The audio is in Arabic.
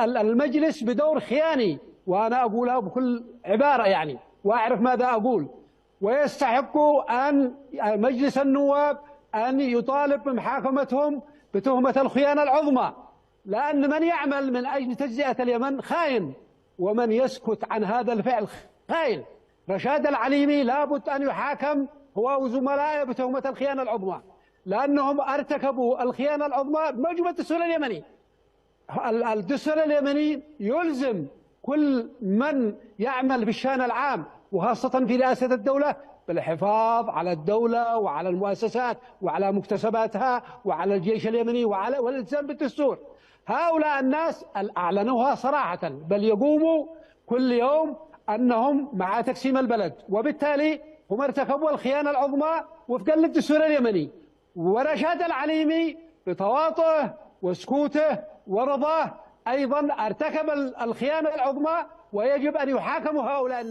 المجلس بدور خياني، وأنا أقولها بكل عبارة يعني، وأعرف ماذا أقول. ويستحق أن مجلس النواب أن يطالب بمحاكمتهم بتهمة الخيانة العظمى، لأن من يعمل من أجل تجزئة اليمن خاين، ومن يسكت عن هذا الفعل خاين. رشاد العليمي لابد أن يحاكم هو وزملائه بتهمة الخيانة العظمى، لأنهم ارتكبوا الخيانة العظمى بموجب الدستور اليمني. الدستور اليمني يلزم كل من يعمل بالشأن العام وخاصة في رئاسة الدولة بالحفاظ على الدولة وعلى المؤسسات وعلى مكتسباتها وعلى الجيش اليمني والالتزام بالدستور. هؤلاء الناس أعلنوها صراحة، بل يقوموا كل يوم أنهم مع تقسيم البلد، وبالتالي هم ارتكبوا الخيانة العظمى وفقا للدستور اليمني. ورشاد العليمي بتواطؤه وسكوته ورضاه أيضا ارتكب الخيانة العظمى، ويجب أن يحاكموا هؤلاء.